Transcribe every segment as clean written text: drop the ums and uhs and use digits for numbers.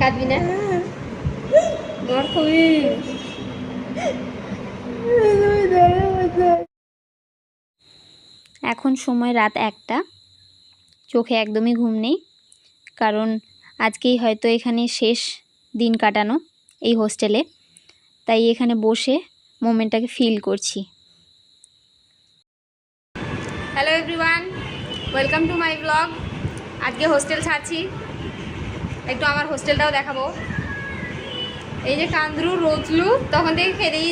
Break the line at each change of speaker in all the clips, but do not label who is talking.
কাঁদবি না, আমার খুবই এখন সময় রাত 1টা, চোখে একদমই ঘুম নেই, কারণ আজকেই হয়তো এখানে শেষ দিন কাটানো এই হোস্টেলে, তাই এখানে বসে মোমেন্টটাকে ফিল করছি। Hello everyone, welcome to my blog. আজকে হোস্টেল ছাড়ছি, একটু আমার হোস্টেলটাও দেখাবো। এই যে কান্দ্রু রোজলু তখন থেকে কেঁদেই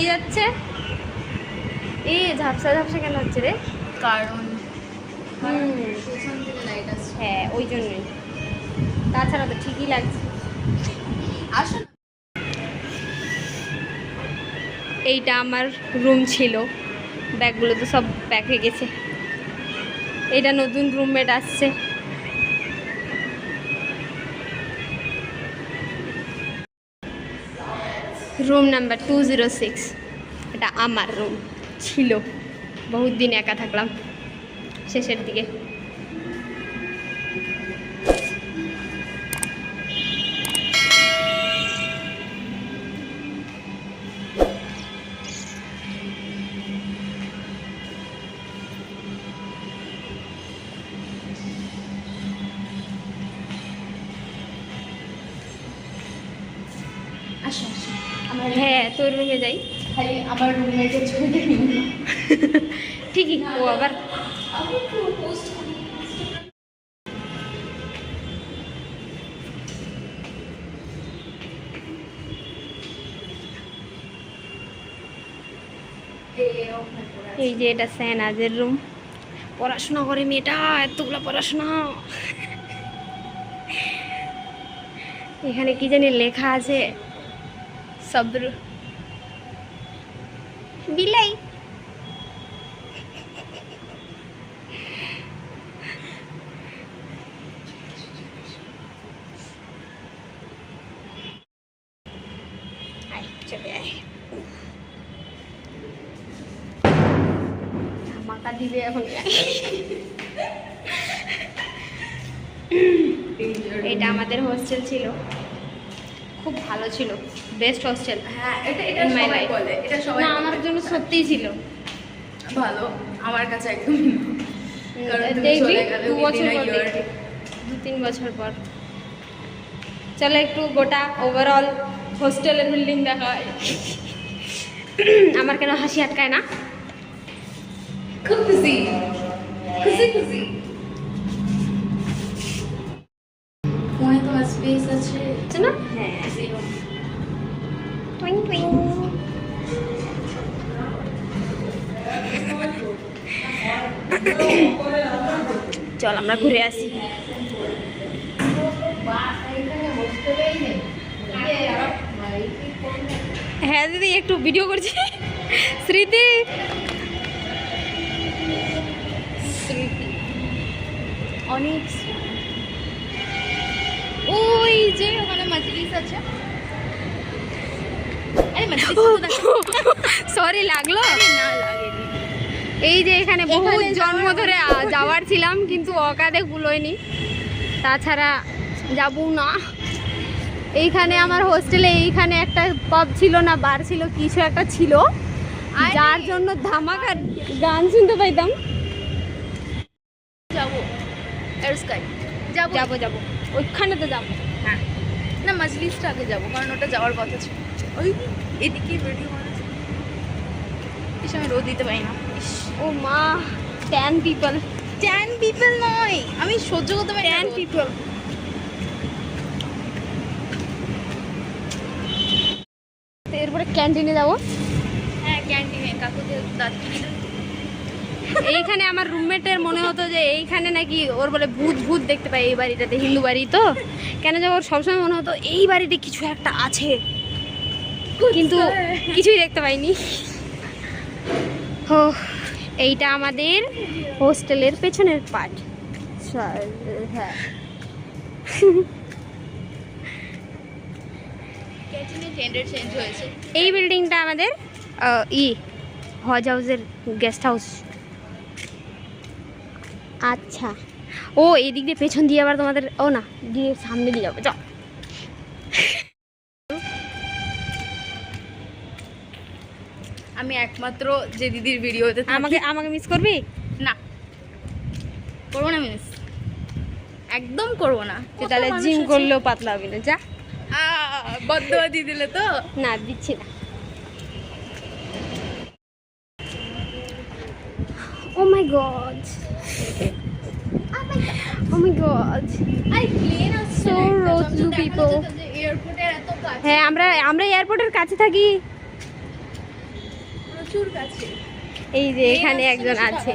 যাচ্ছে। এই ঝাপসা ঝাপসা কেন হচ্ছে রে?
কারণ
হ্যাঁ ওই জন্যই, তাছাড়া তো ঠিকই লাগছে।
আসলে
এইটা আমার রুম ছিল, ব্যাগগুলো তো সব প্যাক হয়ে গেছে। এটা নতুন রুমমেট আসছে। রুম নাম্বার 206, এটা আমার রুম ছিল, বহুত দিন একা থাকলাম শেষের দিকে।
আসো
হ্যাঁ তোর রুমে যাই।
খালি আমার রুমমেটের ছবি
ঠিকই, ও আবার এই যে এটা সেনাজের রুম। পড়াশোনা করে মেয়েটা, এতগুলো পড়াশোনা। এখানে কি জানি লেখা আছে, সব্র বিলাই। চলে আয়, ধামাকা দিবে এখন। এটা আমাদের হোস্টেল ছিল, খুব ভালো ছিল, বেস্ট হোস্টেল।
হ্যাঁ, এটা সবাই বলে, এটা সবাই
না আমার জন্য সত্যিই ছিল
ভালো, আমার কাছে একদমই না। কারণ তুমি
দেখবি
চলে গেলে
2 বছর
within a
পর,
year।
দেখবি 2-3 বছর পর। চলো একটু গোটা ওভারঅল হোস্টেলের বিল্ডিং দেখা হয়। আমার কেন হাসি আটকায় না?
খুব খুশি খুশি। ফোনে তো স্পেস আছে
আছে না? হ্যাঁ, টুইং টুইং। চল আমরা ঘুরে আসি। হ্যাঁ দিদি একটু ভিডিও করছি। স্মৃতি
অনেক। ওই যে ওখানে মজলিস আছে। আরে মজলিস
সরি লাগলো
না লাগেনি।
এই যে এখানে বহু
এখানে
জন্ম
যাওয়ার
ধরে যাওয়ার ছিলাম, কিন্তু অকাদে কুলোয়নি, তাছাড়া যাবো না। এইখানে আমার হোস্টেলে এইখানে একটা পাব ছিল না, বার ছিল, কিছু একটা ছিল, যার জন্য ধামাকার গান শুনতে পাইতাম।
যাবো এরস্কাই যাবো
যাবো যাবো ওইখানে তো যাবো।
হ্যাঁ, না মজলিসটা আগে যাবো, কারণ ওটা যাওয়ার কথা ছিল। ওই এদিকে ভিডিও বানাচ্ছি, ইস আমি রোদ দিতে পারি না।
ও মা, 10 পিপল।
10 পিপল নয়, আমি সহ্য করতে পারি
10 পিপল। এরপরে ক্যান্টিনে যাবো।
হ্যাঁ ক্যান্টিনে কাকুদের দাঁত কিনে।
এইখানে আমার রুমমেটের মনে হতো যে এইখানে নাকি ওর বলে ভূত ভূত দেখতে পাই এই বাড়িটাতে, হিন্দু বাড়ি তো, কেন যে ওর সবসময় মনে হতো এই বাড়িতে কিছু একটা আছে, কিন্তু কিছুই দেখতে পাইনি। ও এইটা আমাদের হোস্টেলের পেছনের পার্ট। হ্যাঁ
ক্যান্টিনে টেন্ডার চেঞ্জ হয়েছে।
এই বিল্ডিংটা আমাদের হজ হাউসের গেস্ট হাউস। আচ্ছা, ও এই দিক দিয়ে পেছন দিয়ে আবার তোমাদের, ও না দিয়ে সামনে দিয়ে যাবো। চল
আমি একমাত্র যে দিদির ভিডিওতে
আমাকে মিস করবি?
না, করবো না মিস, একদম করবো না।
তুই তাহলে জিম করলেও পাতলা হবি না, যা।
বদদোয়া দিয়ে দিলে তো।
না, দিচ্ছি না। Oh my god. Oh my god.
আই প্লেন আছে
So rude to people.
এয়ারপোর্টের এত কাছে,
হ্যাঁ, আমরা এয়ারপোর্টের কাছে থাকি।
প্রচুর কাছে।
এই যে এখানে একজন আছে।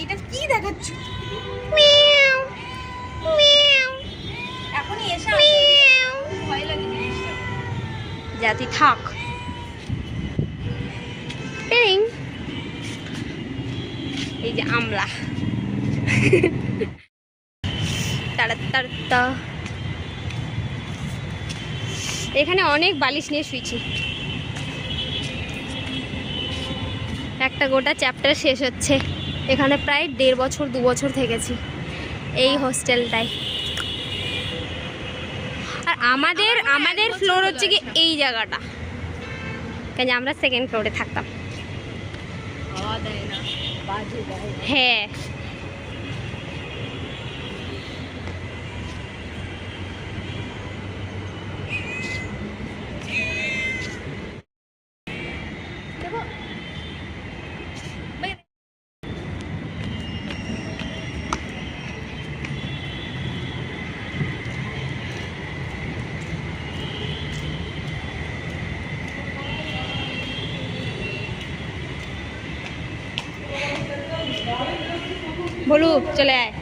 এটা কি দেখাচ্ছ?
মিয়াও মিয়াও
এখনই এসে
মিয়াও।
ভয় লাগে জিনিসটা।
যা, তুই থাক। টিং। এই যে আমলা। তাড়াতাড়ি। এখানে অনেক বালিশ নিয়ে শুয়েছি। একটা গোটা চ্যাপ্টার শেষ হচ্ছে। এখানে প্রায় 1.5 বছর 2 বছর থেকেছি এই হোস্টেলটায়। আর আমাদের ফ্লোর হচ্ছে কি এই জায়গাটা, কেন আমরা সেকেন্ড ফ্লোরে থাকতাম।
হাওয়া দেয় না, বাজে দেয়।
হ্যাঁ, বলু চলে আয়।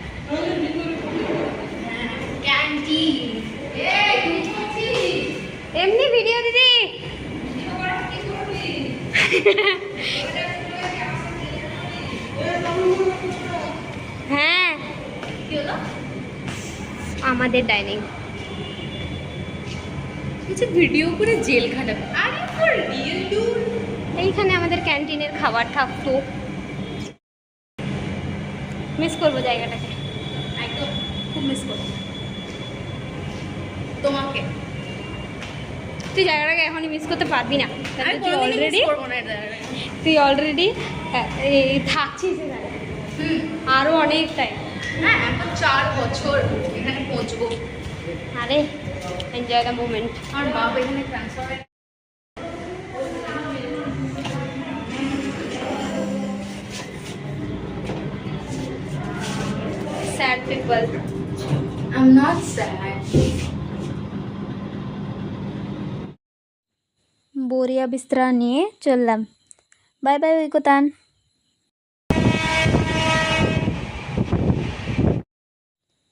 এমনি ভিডিও দিদি। হ্যাঁ, আমাদের ডাইনিং।
কিছু ভিডিও করে জেল খাটাবে। আরে ফর রিয়েল ডুড।
এইখানে আমাদের ক্যান্টিনের খাবার থাকতো। মিস করবো জায়গাটাকে,
একদম খুব মিস করব তোমাকে।
তুই জায়গাটাকে এখনই মিস করতে পারবি না, কারণ
আমি
তুই
কোনোদিনই
অলরেডি
মিস করবো না এটা।
থাকছিস এখানে আরো অনেক টাইম।
হ্যাঁ, এখন 4 বছর এখানে পৌঁছবো।
আরে এনজয় দ্য মোমেন্ট।
আর বাপ এখানে transfer.
Sad people.
I'm not sad.
बोरिया बिस्तरा निये चललाम। Bye bye उइकोतान।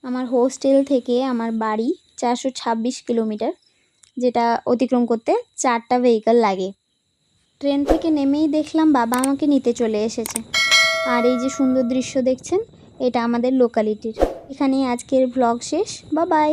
আমার হোস্টেল থেকে আমার বাড়ি 426 কিলোমিটার, যেটা অতিক্রম করতে 4টা ভেহিকল লাগে। ট্রেন থেকে নেমেই দেখলাম বাবা আমাকে নিতে চলে এসেছে। আর এই যে সুন্দর দৃশ্য দেখছেন, এটা আমাদের লোকালিটির। এখানেই আজকের ব্লগ শেষ। Bye bye.